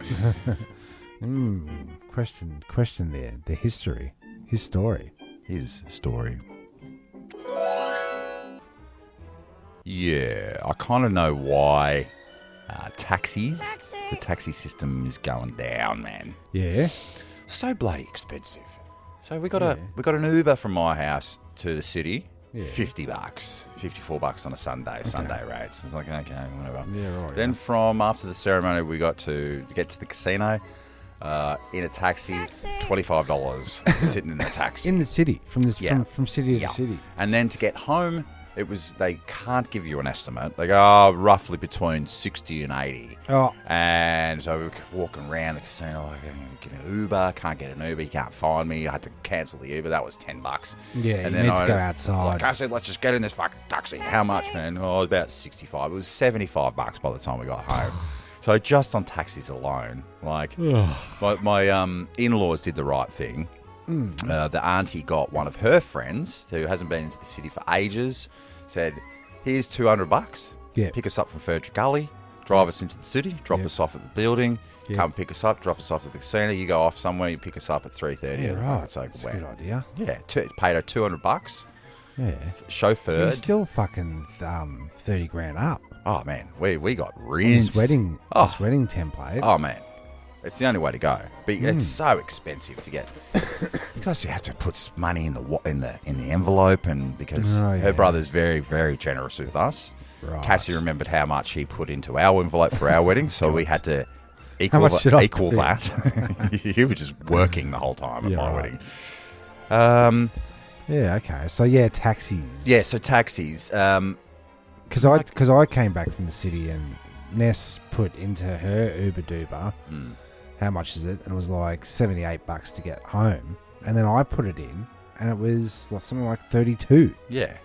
Question there. The history. His story. His story. Yeah, I kind of know why taxis. The taxi system is going down, man. Yeah. So bloody expensive. So we got an Uber from my house to the city. Yeah. $50, $54 on a Sunday rates. It's like, okay, whatever. Yeah, right. Then from after the ceremony, we got to get to the casino in a taxi, $25 sitting in the taxi. In the city, from city to city. And then to get home, it was, they can't give you an estimate. They go, roughly between 60 and 80. Oh. And so we were walking around the casino, like, get an Uber, can't get an Uber, you can't find me. I had to cancel the Uber, that was $10. Yeah, and you need to go outside. Like I said, let's just get in this fucking taxi. How much, man? Oh, about 65. It was $75 by the time we got home. So just on taxis alone, like, my in-laws did the right thing. The auntie got one of her friends who hasn't been into the city for ages, said, here's $200. Yeah. Pick us up from Ferdinand Gully, drive us into the city, drop us off at the building, come pick us up, drop us off at the casino. You go off somewhere, you pick us up at 3:30. Yeah, right. So That's a good idea. Yeah, paid her $200. Yeah. Chauffeured. He's still fucking 30 grand up. Oh man, we got rinsed. This wedding template. Oh man, it's the only way to go. But it's so expensive to get. Because you have to put money in the envelope, and because her brother's very, very generous with us. Right. Cassie remembered how much he put into our envelope for our wedding, so we had to equal much did I equal put in? that. You were just working the whole time at my wedding. Yeah. Okay. So yeah, taxis. Yeah. So taxis. Because I came back from the city and Ness put into her Uber Duber, how much is it? And it was like $78 to get home. And then I put it in and it was like something like 32. Yeah.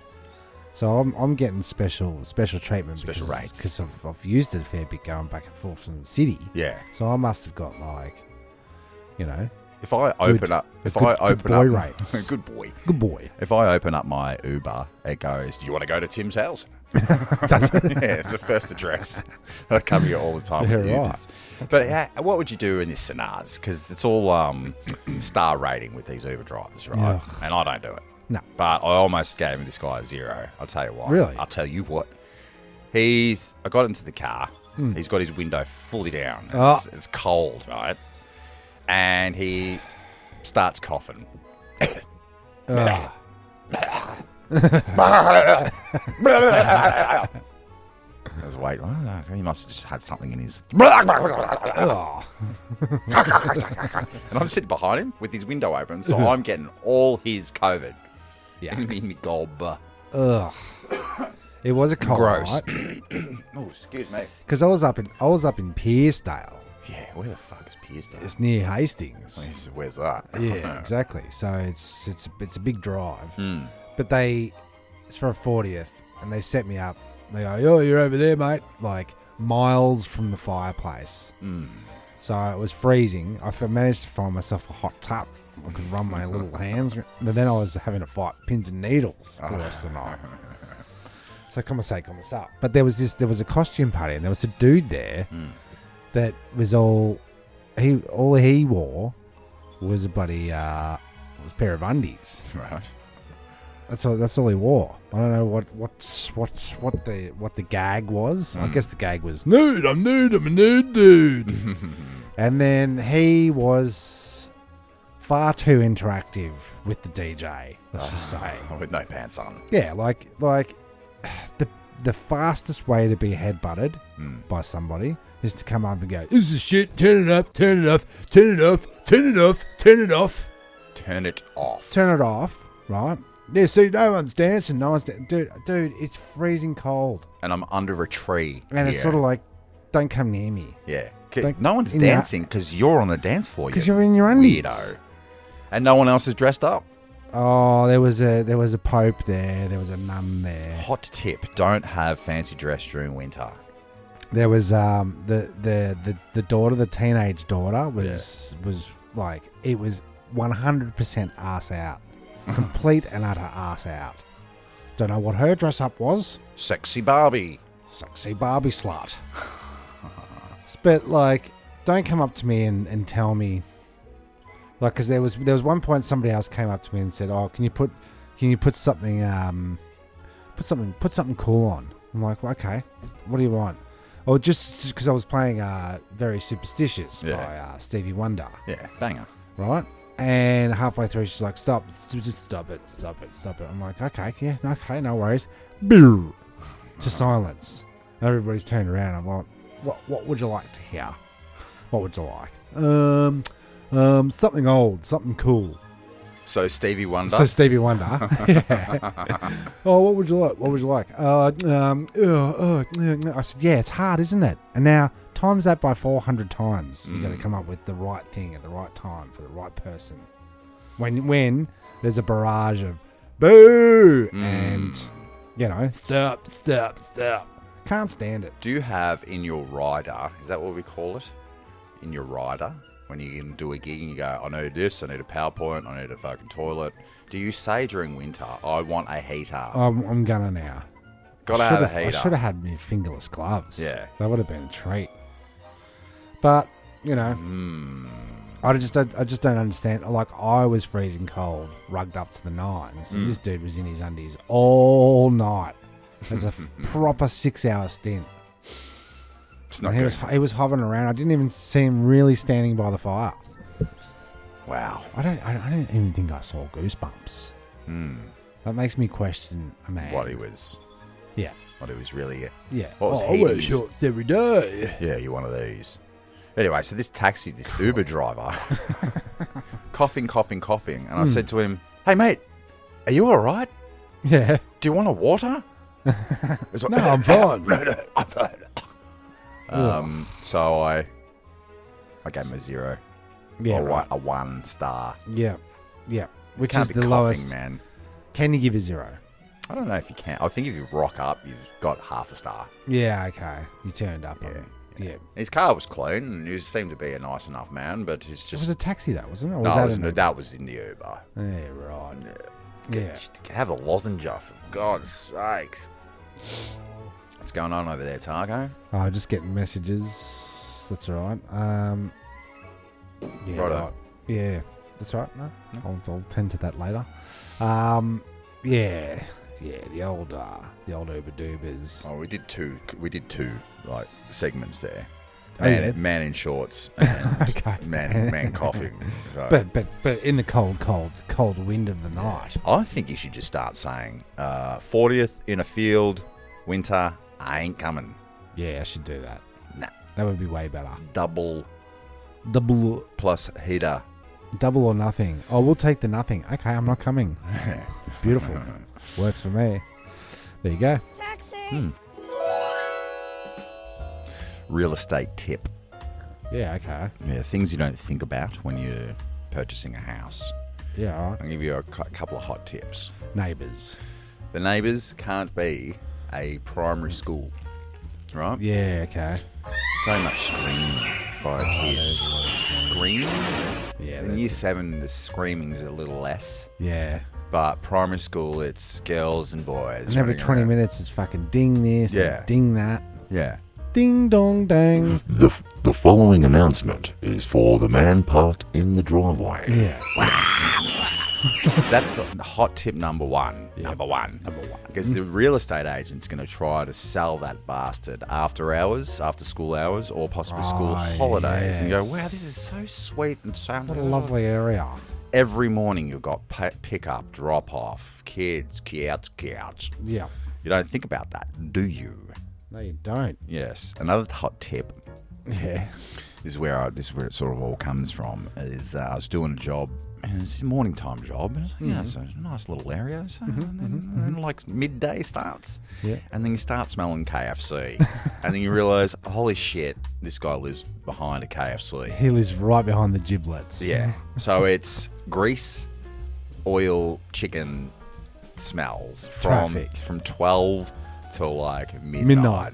So I'm getting special treatment. Special rates. Because I've used it a fair bit going back and forth from the city. Yeah. So I must have got like, you know. If I open up good boy rates. Good boy. Good boy. If I open up my Uber, it goes, do you want to go to Tim's house? Yeah, it's the first address. I come here all the time with Yeah, Ubers. But what would you do in this scenario? Because it's all star rating with these Uber drivers, right? Ugh. And I don't do it. No. But I almost gave this guy a 0. I'll tell you what. Really? I'll tell you what. I got into the car. He's got his window fully down. It's cold, right? And he starts coughing. I was waiting. Oh, he must have just had something in his. Oh. And I'm sitting behind him with his window open, so I'm getting all his COVID. Yeah. In me gob. Ugh. It was a cold Gross. night. Oh, excuse me. Because I was up in Pearsedale. Yeah, where the fuck is Pearsedale? It's near Hastings. Where's that? Yeah, exactly. So it's a big drive. But it's for a 40th, and they set me up. They go, "Oh, you're over there, mate." Like miles from the fireplace. So it was freezing. I managed to find myself a hot tub. I could run my little hands, but then I was having to fight pins and needles for the rest of the night. So come up. But there was a costume party, and there was a dude there that was all he wore was a bloody was a pair of undies. Right. That's all he wore. I don't know what the gag was. I guess the gag was nude. I'm nude. I'm a nude dude. And then he was far too interactive with the DJ. Let's just say. With no pants on. Yeah, like the fastest way to be headbutted by somebody is to come up and go, "This is shit. Turn it up. Turn it off. Turn it off. Turn it off. Turn it off. Turn it off. Turn it off." Right? Yeah. See, no one's dancing. No one's dude. It's freezing cold, And I'm under a tree. and it's sort of like, don't come near me Yeah. Like, No one's in that- dancing because you're on the dance floor. because you're in your undies. weirdo. And no one else is dressed up. Oh, there was a pope there. There was a nun there. Hot tip: don't have fancy dress during winter. There was the daughter, the teenage daughter was like, it was 100% ass out, complete and utter ass out. Don't know what her dress up was. Sexy Barbie. Sexy Barbie slut. But like, don't come up to me and tell me, like, because there was one point somebody else came up to me and said, "Oh, can you put something put something cool on?" I'm like, well, "Okay, what do you want?" Oh, just because I was playing Very Superstitious by Stevie Wonder, Yeah, banger. right? And halfway through, she's like, "Stop, just stop it. I'm like, "Okay, yeah, okay, no worries." Boo! To silence. Everybody's turned around. I'm like, "What would you like to hear? What would you like?" Something old, something cool. So Stevie Wonder. So Stevie Wonder. Yeah. Oh, what would you like? What would you like? I said, yeah, it's hard, isn't it? And now times that by 400 times. You got to come up with the right thing at the right time for the right person. When there's a barrage of boo and stop. Can't stand it. Do you have in your rider? Is that what we call it? In your rider, when you can do a gig and you go, "I need this. I need a PowerPoint. I need a fucking toilet." Do you say during winter, "I want a heater"? I'm gonna now. Gotta have a heater. I should have had me fingerless gloves. Yeah. That would have been a treat. But, I just don't understand. Like, I was freezing cold, rugged up to the nines, and this dude was in his undies all night. As a proper 6-hour stint. It's not And good. he was hovering around. I didn't even see him really standing by the fire. Wow. I don't even think I saw goosebumps. That makes me question a man. What he was really. Yeah. What was I he? wear shorts every day. Yeah, you're one of these. Anyway, so this Uber driver, coughing, and I said to him, "Hey, mate, are you all right? Yeah. Do you want a water?" It's like, No, I'm fine. No, I'm fine. So I gave him a 0. Yeah. Or a 1 star. Yeah. Yeah. Which Can't is be the coughing, lowest. man. Can you give a 0? I don't know if you can. I think if you rock up, you've got half a star. Yeah, okay. You turned up. Yeah. His car was clean, and he seemed to be a nice enough man, but it's It just... was a taxi, though, wasn't it? Or no, was that was in the Uber. Yeah, right. Yeah. Have a lozenge, for God's sakes. What's going on over there, Taco? Oh, just getting messages. That's all right. Yeah, Righto. right. Yeah, that's all right. No, I'll tend to that later. Yeah, the old Uber Doobers. Oh, we did two like segments there. Oh, yeah. Man in shorts and Okay. man coughing. So But in the cold wind of the night. I think you should just start saying 40th in a field, winter, I ain't coming. Yeah, I should do that. Nah. That would be way better. Double Double plus heater. or nothing. Oh, we'll take the nothing. Okay, I'm not coming. Beautiful. Works for me. There you go. Real estate tip. Yeah, okay. Yeah, things you don't think about when you're purchasing a house. Yeah, all right. I'll give you a couple of hot tips. Neighbours. The neighbours can't be a primary school, right? Yeah, okay. So much screaming by kids. Screaming? Yeah. In year 7, the screaming's a little less. Yeah. But primary school, it's girls and boys. And every running 20 around. minutes it's fucking ding this Yeah. and ding that. Yeah. Ding dong dang. The following announcement is for the man parked in the driveway. Yeah. That's the hot tip number 1. Yeah. Number one. Because the real estate agent's going to try to sell that bastard after hours, after school hours, or possibly school holidays. And you go, yes. wow, this is so sweet and sound. What a lovely area. every morning you've got pick up, drop off, kids, couch. Yeah. You don't think about that, do you? No, you don't. Yes. Another hot tip. Yeah. This is where it sort of all comes from. Is I was doing a job, and it's a morning time job, and it's a nice little area. So, and then like midday starts, and then you start smelling KFC, and then you realise, holy shit, this guy lives behind a KFC. He lives right behind the giblets. Yeah. So it's grease, oil, chicken smells from Traffic. from 12 till like midnight.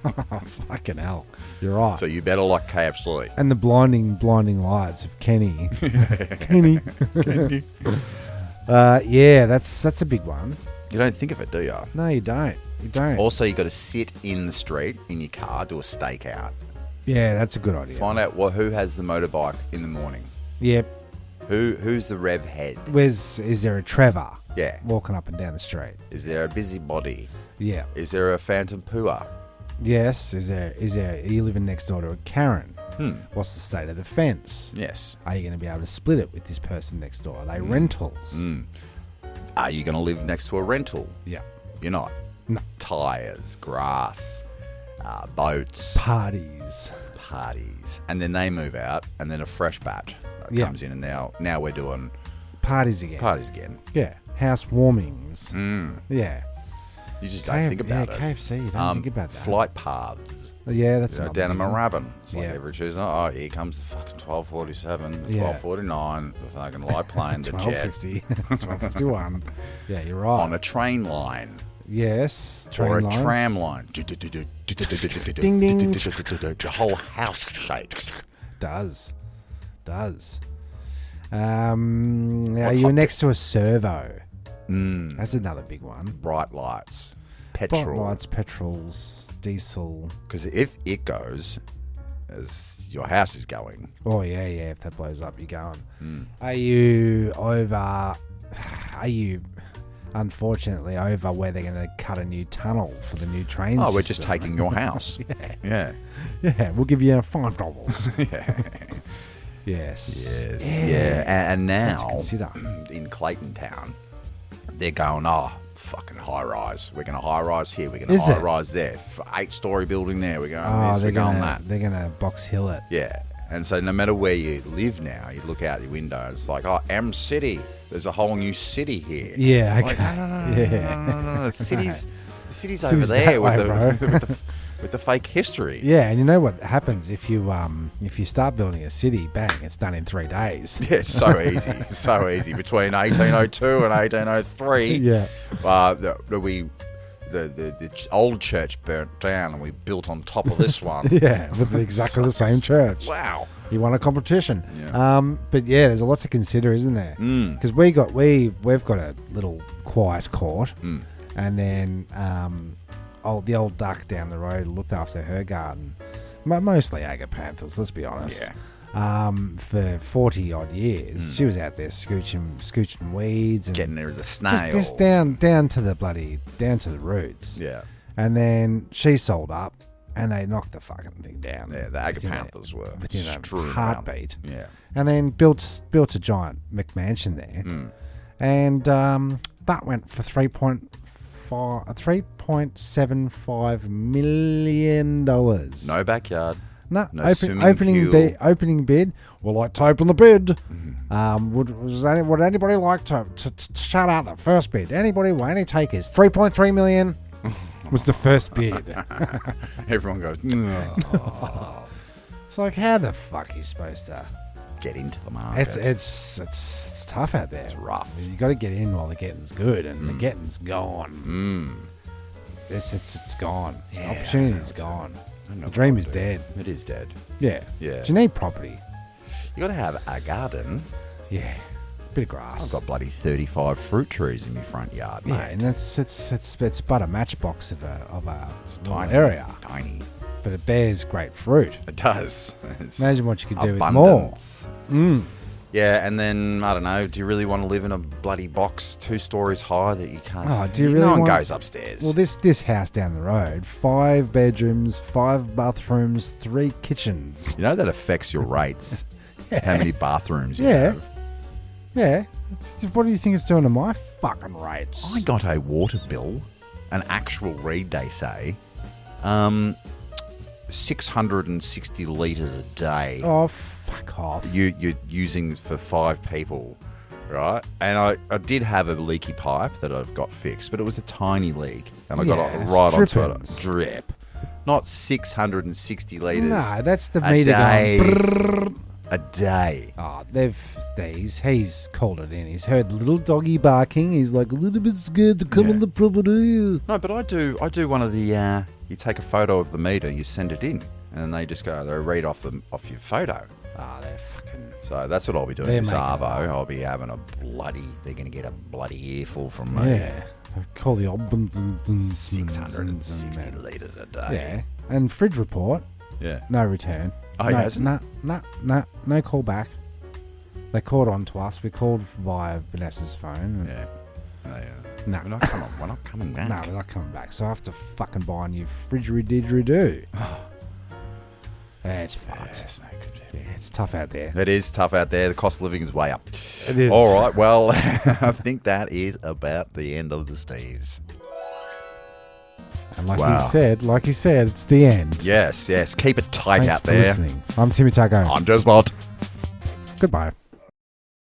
Oh, fucking hell. You're right. So you better like KFC. And the blinding lights of Kenny. Kenny. Yeah, that's a big one. You don't think of it, do you? No, you don't. You don't. Also, you got to sit in the street in your car, do a stakeout. Yeah, that's a good idea. Find out who has the motorbike in the morning. Yep. Who's the rev head? Is there a Trevor? Yeah. Walking up and down the street. Is there a busybody? Yeah. Is there a phantom pooer? Yes. Is there? Are you living next door to a Karen? What's the state of the fence? Yes. Are you going to be able to split it with this person next door? Are they rentals? Are you going to live next to a rental? Yeah. You're not. No. Tires, grass, boats, Parties. and then they move out, and then a fresh batch comes in, and now we're doing Parties again. parties again. Yeah. House warmings. Yeah. You just don't think about it. KFC. You don't think about that. Flight paths. Yeah, that's You know, not down in big one. Moorabbin. It's like Yeah. every Tuesday. Oh, here comes the fucking 12:47, the Yeah. 12:49, the fucking light plane, the jet 12:50. 12:51. Yeah, you're right. on a train line Yes. Train or a lines. tram line. Ding, ding. The whole house shakes. Does. Now you're next to a servo. That's another big one. Bright lights, Bright petrol. lights, petrols, diesel. Because if it goes, as your house is going, Oh yeah. If that blows up, you're going. Are you over? Are you unfortunately over where they're going to cut a new tunnel for the new train? oh, we're just system? taking your house. Yeah. Yeah, we'll give you $5. Yeah. Yes. Yeah. And now That's to consider. in Clayton Town, they're going, oh, fucking high rise. We're going to high rise here. We're going to Is high it? rise there. 8-story building there. We're going Oh, this. We're going that. They're gonna Box Hill it. Yeah. And so no matter where you live now, you look out your window and it's like, oh, M City. There's a whole new city here. Yeah. Like, Okay. no. The city's over City's there that way, with the fake history. Yeah, and you know what happens if you start building a city, bang, it's done in 3 days. Yeah, it's so easy. So easy. Between 1802 and 1803. Yeah. The old church burnt down and we built on top of this one. Yeah, with exactly the same church. Wow. You want a competition. Yeah. But yeah, there's a lot to consider, isn't there? Because we've got a little quiet court, and then the old duck down the road looked after her garden, mostly agapanthus. Let's be honest. Yeah. For 40 odd years, she was out there scooching weeds and Getting rid of the snail. just down to the roots. Yeah. And then she sold up, and they knocked the fucking thing down. Yeah, the agapanthus were within strewn a around. heartbeat. Yeah. And then built a giant McMansion there, and that went for $3.75 million. No backyard. No, No swimming opening pool. opening bid. We'll like to open the bid. Would anybody like to shout out the first bid? Anybody? Will any takers? 3.3 million was the first bid. Everyone goes, "No." It's like, how the fuck are you supposed to? Get into the market. It's tough out there. It's rough. You got to get in while the getting's good, and the getting's gone. It's gone. The opportunity's gone. The dream is dead. It is dead. Yeah. Yeah. Do you need property? You got to have a garden. Yeah. Bit of grass. I've got bloody 35 fruit trees in my front yard, mate. Yeah, and it's but a matchbox of a little Tiny. area, Tiny. but it bears great fruit. It does. It's Imagine what you could do with more. abundance. Yeah, and then, I don't know, do you really want to live in a bloody box 2 stories high that you can't... Oh, do you really No one want- goes upstairs. Well, this house down the road, 5 bedrooms, 5 bathrooms, 3 kitchens. You know that affects your rates, how many bathrooms you Yeah. have. Yeah. What do you think it's doing to my fucking rates? I got a water bill, an actual read, they say, 660 litres a day. Oh, fuck off. You're using for 5 people, right? And I did have a leaky pipe that I've got fixed, but it was a tiny leak, and I got it right onto it. Drip. Not 660 litres. No, that's the a meter day. going. Brrr. A day. Oh, he's called it in. He's heard little doggy barking. He's like a little bit scared to come on the property. No, but I do one of the. You take a photo of the meter, you send it in, and they just go. They read off your photo. Oh, they're fucking. So that's what I'll be doing. They're This making it Arvo, up. I'll be having they're going to get a bloody earful from me. Yeah. Call the Obbins and 660 litres a day. Yeah. And fridge report. Yeah. No return. Oh, he hasn't? No call back. They called on to us. We called via Vanessa's phone. Yeah. No. We're not coming back. No, we're not coming back. So I have to fucking buy a new fridgery-didgeridoo. It's fucked. Yeah, it's no good. Yeah, it's tough out there. It is tough out there. The cost of living is way up. It is. All right. Well, I think that is about the end of the Steez. And like he said, it's the end. Yes. Keep it tight Thanks out for there. listening. I'm Timmy Taco. I'm Jezbot. Goodbye.